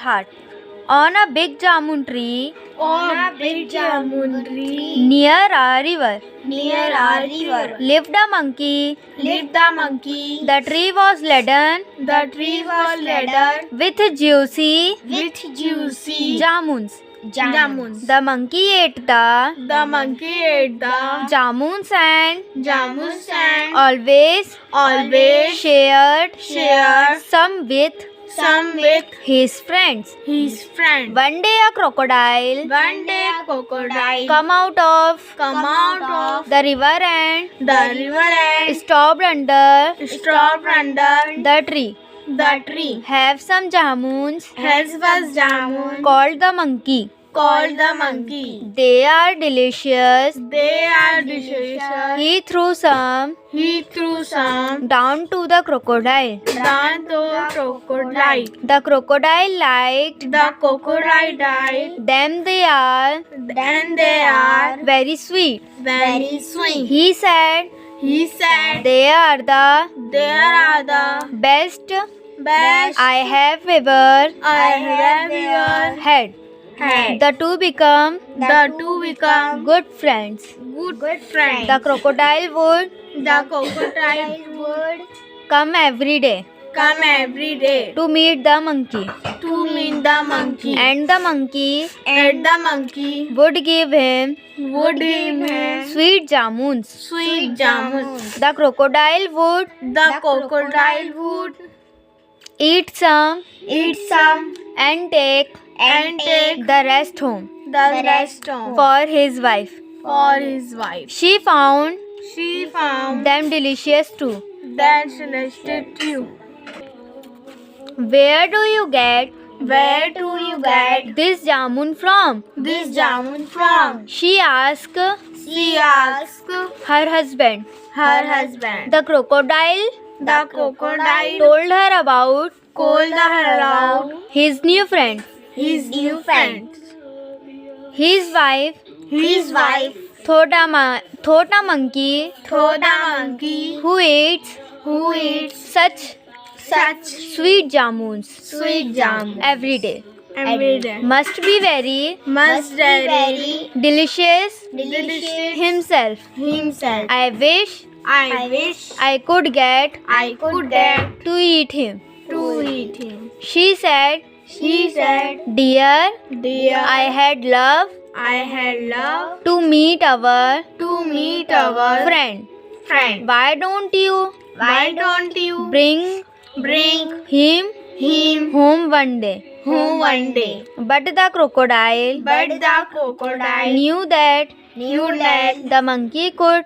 heart. On a big jamun tree near a river lived a monkey. The tree was laden with juicy jamuns. The monkey ate the jamuns and always shared some with his friends. One day a crocodile come out of the river and stopped under the tree. Have some jamuns called the monkey. They are delicious. He threw some down to the crocodile. The crocodile liked them. They are very sweet. He said they are the best I have ever had. The two become good friends. The crocodile would come every day to meet the monkey. And the monkey would give him sweet jamuns. The crocodile would eat some and take the rest home for his wife. She found them delicious too. Where do you get this jamun from? She asked her husband. The crocodile told her about his new friend. His wife thought a monkey who eats such sweet jamuns every day must be very delicious himself. I wish I could get to eat him. She said, Dear, I had love to meet our friend. Why don't you bring him home one day? But the crocodile knew that the monkey could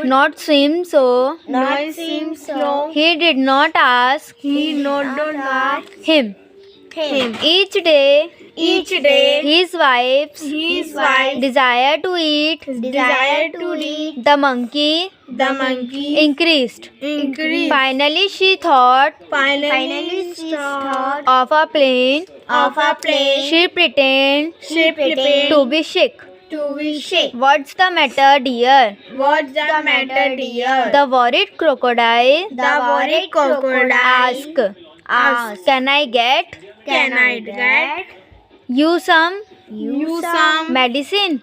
not swim, so he did not ask him. Each day his wife's desire to eat the monkey increased. Finally she thought of a plane. She pretended to be sick. What's the matter, dear? The worried crocodile asked. Can I get you some medicine?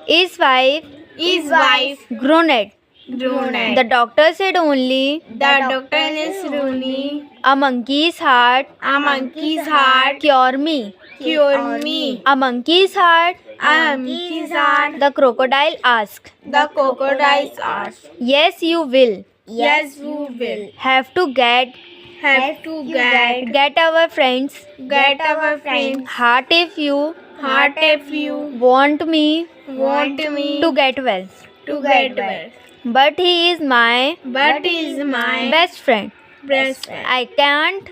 His wife groaned. The doctor said only a monkey's heart cure me. A monkey's heart? The crocodile asked. Yes, you will. Have to get our friends heart if you want me to get well. But he is my best friend. I can't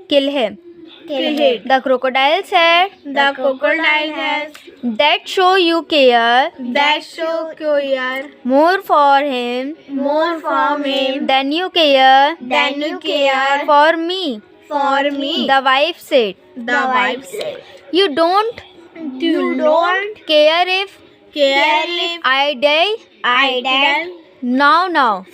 kill him. The crocodile said, that show you care more for him than you care for me. The wife said, you don't care if I die? Now,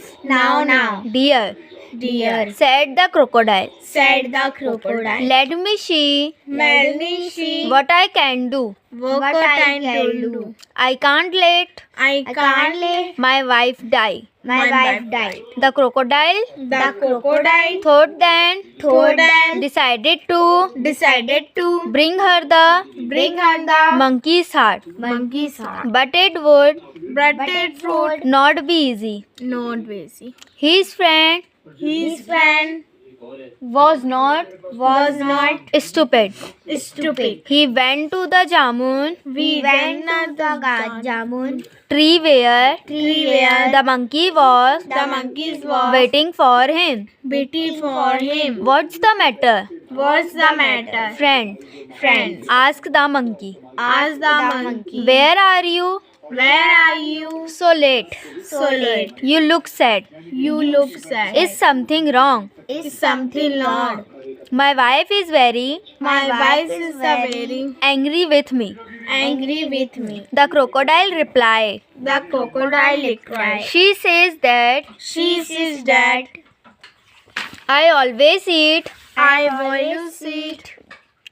dear, dear. Said the crocodile. Said the crocodile. Let me see Let me see what I can do. what I can do. I can't let I can't let my wife die. my wife die. The crocodile The crocodile thought then decided to decided to bring her the bring her the monkey's heart. monkey's heart. But it would But it would not be easy. not be easy. His friend His friend was not was not stupid. stupid. He went to the jamun We went to the jamun tree where tree where the monkey was the monkeys was waiting for him. waiting for him. What's the matter, What's the matter? friend? Friends, Asked the monkey. asked the monkey. Where are you Where are you so late? so late? You look sad. You look sad. Is something wrong? Is something wrong? My wife is very My wife is very angry with me. angry with me. The crocodile replied. The crocodile cried. She says that She says that I always eat I always eat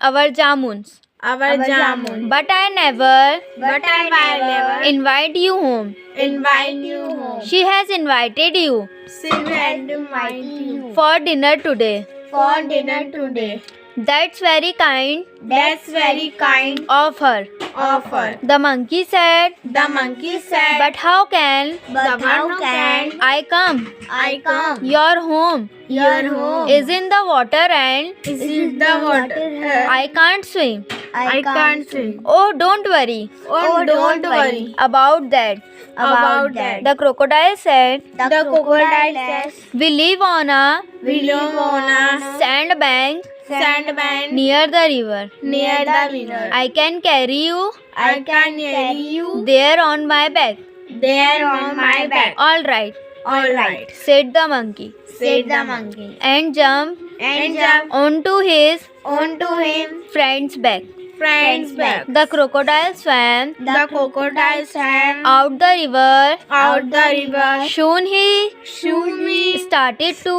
our jamuns, our jamun, but I never but I will never invite you home. invite you home. She has invited you She will invite you for dinner today. for dinner today. That's very kind That's very kind of her. of her. The monkey said, The monkey said, but how can but how can I come? I come? Your home Your home is in the water and is in the water. I can't swim. I can't swim. Oh, don't worry Oh, don't worry about that. about that. The crocodile said, The crocodile says, we live on a we live on a sandbank sandbank near the river. near the river. I can carry you I can carry you there on my back. there on my back. All right, All right, said the monkey, said the monkey, and jumped and jumped onto his onto him friend's back. friend's back. The crocodile swam The crocodile swam out the river. out the river. Soon he Soon we started to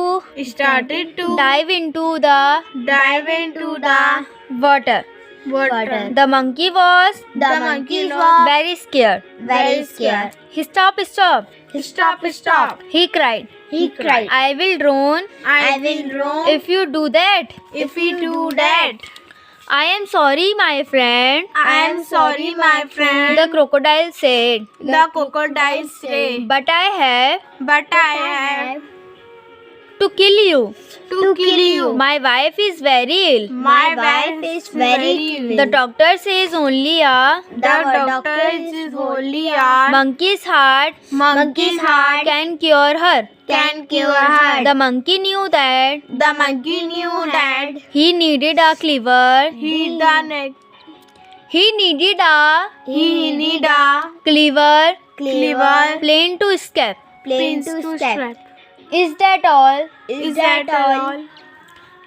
started to dive into the dive into the water. water. The monkey was The monkey was very scared. very scared. Stop, stop, Stop, stop. he cried. He cried. I will drown I will roam if you do that. if we do that. I am sorry, my friend, I am sorry, my friend. the crocodile said, The crocodile said, but I have but I have to kill you. to kill you. My wife is very ill. My wife is very ill. The doctor says only a The doctor is only a monkey's heart monkey's heart can cure her. can cure her. The monkey knew that The monkey knew that he needed a clever. he done He needed a he need a clever clever plane to escape. plane to step. Is that all? Is that all?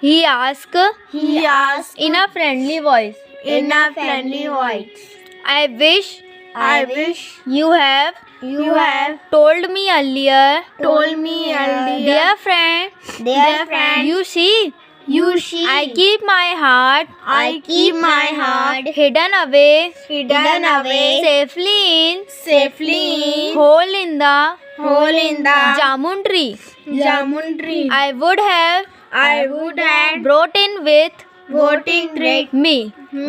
He asked He asked in a friendly voice. in a friendly voice. I wish I wish you have you have told me earlier. told me earlier. Dear friend, Dear friend, you see, you see, I keep my heart I keep my heart hidden away hidden away safely in hole in the hole in the jamun tree. jamun tree. I would have I would have brought in with voting with me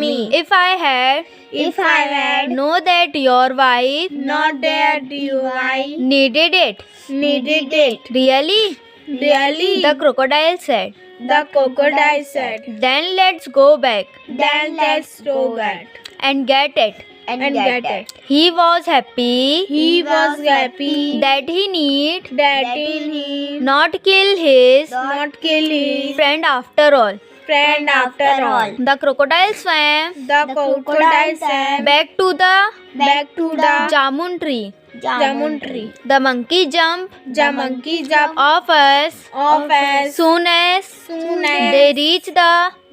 me if I had if I had know that your wife not that you I needed it. needed it. Really? Really? The crocodile said. The crocodile said. Then let's go back Then let's go back and get it. and get it. He was happy He was happy that he need that he not kill his not kill his friend after all. friend after all. The crocodile swam The crocodile swam back to the back to the jamun tree. jamun tree. The monkey jumped The monkey jumped off as off as soon as soon as they reached the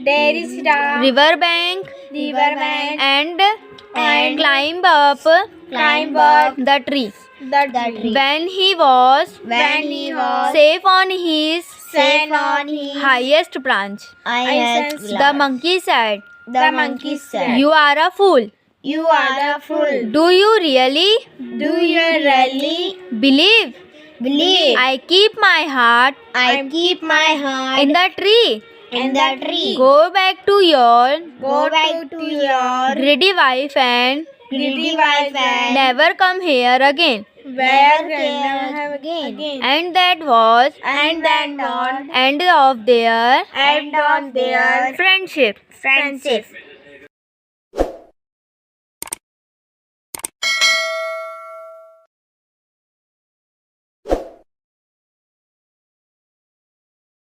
there is the river bank river bank and and climb up climb up the tree. the tree. When he was When he was safe on his set on his highest branch, highest the monkey said, the monkey said, "You are a fool. "You are a fool. Do you really Do you really believe believe I keep my heart I keep my heart in the tree? in the tree? Go back to your Go back to your greedy wife and greedy wife and never come here again." where can have again. And that was And then on end of their and on their friendship. friendship.